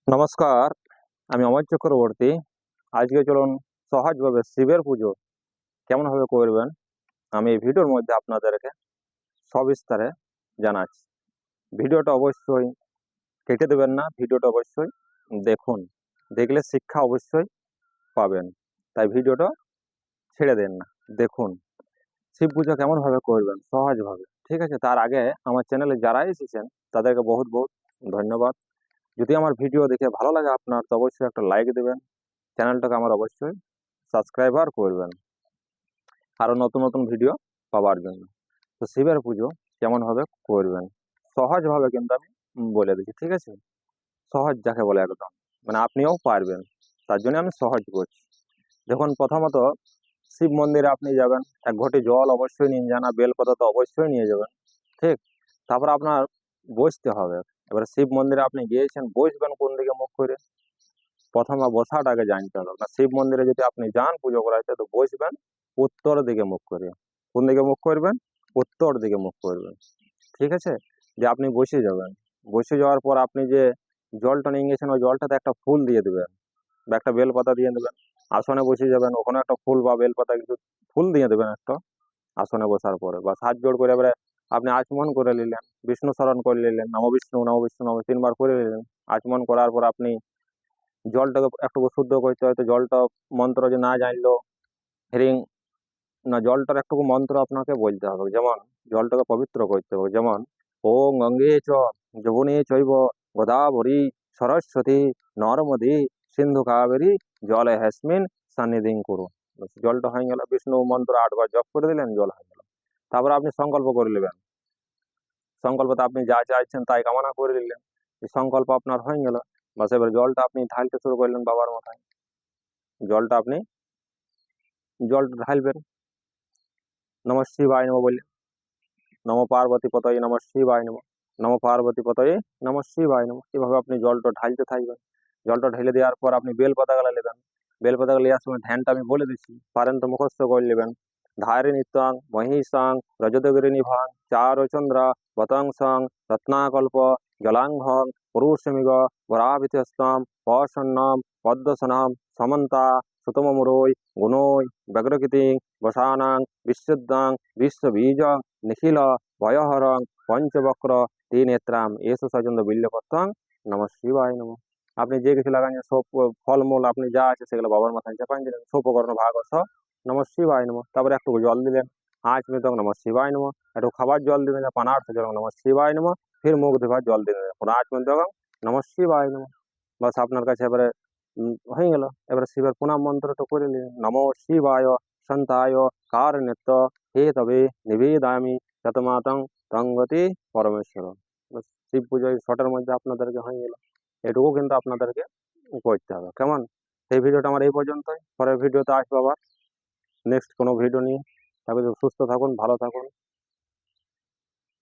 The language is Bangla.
নমস্কার, আমি অমর চক্রবর্তী। আজকে চলুন সহজভাবে শিবের পুজো কেমনভাবে করবেন আমি এই ভিডিওর মধ্যে আপনাদেরকে সবিস্তারে জানাচ্ছি। ভিডিওটা অবশ্যই কেটে দেবেন না, ভিডিওটা অবশ্যই দেখুন, দেখলে শিক্ষা অবশ্যই পাবেন। তাই ভিডিওটা ছেড়ে দেন না, দেখুন শিব পুজো কেমনভাবে করবেন সহজভাবে। ঠিক আছে, তার আগে আমার চ্যানেলে যারা এসেছেন তাদেরকে বহুত বহুত ধন্যবাদ। যদি আমার ভিডিও দেখে ভালো লাগে আপনার, তো অবশ্যই একটা লাইক দেবেন, চ্যানেলটাকে আমার অবশ্যই সাবস্ক্রাইবার করবেন আরো নতুন নতুন ভিডিও পাওয়ার জন্য। তো শিবের পুজো কেমন ভাবে করবেন সহজভাবে কিন্তু আমি বলে দিচ্ছি। ঠিক আছে, সহজ যাকে বলে একদম, মানে আপনিও পারবেন, তার জন্য আমি সহজ করছি। দেখুন, প্রথমত শিব মন্দিরে আপনি যাবেন, এক ঘটি জল অবশ্যই নিয়ে যান, বেলপাতা তো অবশ্যই নিয়ে যাবেন। ঠিক, তারপর আপনার বসতে হবে। এবার শিব মন্দিরে আপনি গিয়েছেন, বসবেন কোন দিকে মুখ করে, প্রথমে বসাটাকে জানতে হবে। না, শিব মন্দিরে যদি আপনি যান পুজো করাইতে, তো বসবেন উত্তর দিকে মুখ করে। কোন দিকে মুখ করবেন? উত্তর দিকে মুখ করবেন। ঠিক আছে, যে আপনি বসে যাবেন, বসে যাওয়ার পর আপনি যে জলটা নিয়ে গেছেন, ওই জলটাতে একটা ফুল দিয়ে দেবেন বা একটা বেলপাতা দিয়ে দেবেন। আসনে বসে যাবেন, ওখানে একটা ফুল বা বেলপাতা কিছু ফুল দিয়ে দেবেন একটা। আসনে বসার পরে বা হাত জোড় করে এবারে আপনি আচমন করে নিলেন, বিষ্ণু স্মরণ করে নিলেন, নম বিষ্ণু নম বিষ্ণু নম তিনবার করে নিলেন। আচমন করার পর আপনি জলটাকে একটু শুদ্ধ করতে হয়, তো জলটা মন্ত্র যে না জানলো হিরিং, না জলটার একটু মন্ত্র আপনাকে বলতে হবে। যেমন জলটাকে পবিত্র করতে হবে, যেমন ওং গঙ্গে চ যমুনে চৈব গোদাবরী সরস্বতী নর্মদে সিন্ধু কাবেরী জলে হেসমিন সান্নিধিং করু। জলটা হয়ে গেল, বিষ্ণু মন্ত্র 8 বার জপ করে দিলেন, জল হয়ে গেল। তারপর আপনি সংকল্প করে নেবেন, সংকল্পতে আপনি যা চাইছেন তাই কামনা করে নিলেন, এই সংকল্প আপনার হয়ে গেল। বাস এবার জলটা আপনি ঢালতে শুরু করলেন বাবার মাথায়। জলটা আপনি জলটা ঢালবেন, নমঃ শিবায় নমঃ বলে, নম পার্বতী পতয়ে নমঃ শিবায় নমঃ, নম পার্বতী পতয়ে নমঃ শিবায় নমঃ। এভাবে আপনি জলটা ঢালতে থাকবেন। জলটা ঢেলে দেওয়ার পর আপনি বেল পাতাগুলো নেবেন। বেল পাতাগুলো নেওয়ার সময় ধ্যানটা আমি বলে দিচ্ছি, পারেন তো মুখস্থ করে নেবেন। ধারে নিত্যাং মহিষাং রজতগিরি নিভাং চার চন্দ্র বতংসং রত্নাকল্প জলাঙ্ঘং পুরুষমিগ বরাভিতস্তম প্রসন্নম পদ্মসনাম সমন্তা সুতমমুরৈ গুণৈ ব্যগ্রকৃতি বসানাং বিশুদ্ধাং বিশ্ববীজং নিখিল ভয়হরং পঞ্চবক্র ত্রিনেত্রাম এসু সচন্দ বিল্লপত্তং নম শিবায় নম। আপনি যে কিছু লাগান, সব ফলমূল আপনি যা আছে সেগুলো বাবার মাথায় চাপান দিলেন, সোপকর্ণ ভাগ সব নম শিবায় নম। তারপরে একটু জল দিলেন, আঁচ মিতং নম শিবায় নম। একটু খাবার জল দিলেন, পানার্থ জল নম শিবায় নম। ফির মুখ ধোবার জল দিলেন, আঁচ মিতং নম শিবায় নম। বাস আপনার কাছে এবারে হয়ে গেল। এবারে শিবের প্রণাম মন্ত্রটা করে নিলেন, নম শিবায় সন্তায় কারণেত্য হে তবে নিবেদামি শতমাতং তঙ্গতি পরমেশ্বর। বাস শিব পুজোয় শর্টের মধ্যে আপনাদেরকে হয়ে গেল। এটুকু কিন্তু আপনাদেরকে করতে হবে। কেমন? এই ভিডিওটা আমার এই পর্যন্তই, পরের ভিডিওতে আসবো আবার নেক্সট কোনো ভিডিও নিয়ে। তবে সুস্থ থাকুন, ভালো থাকুন।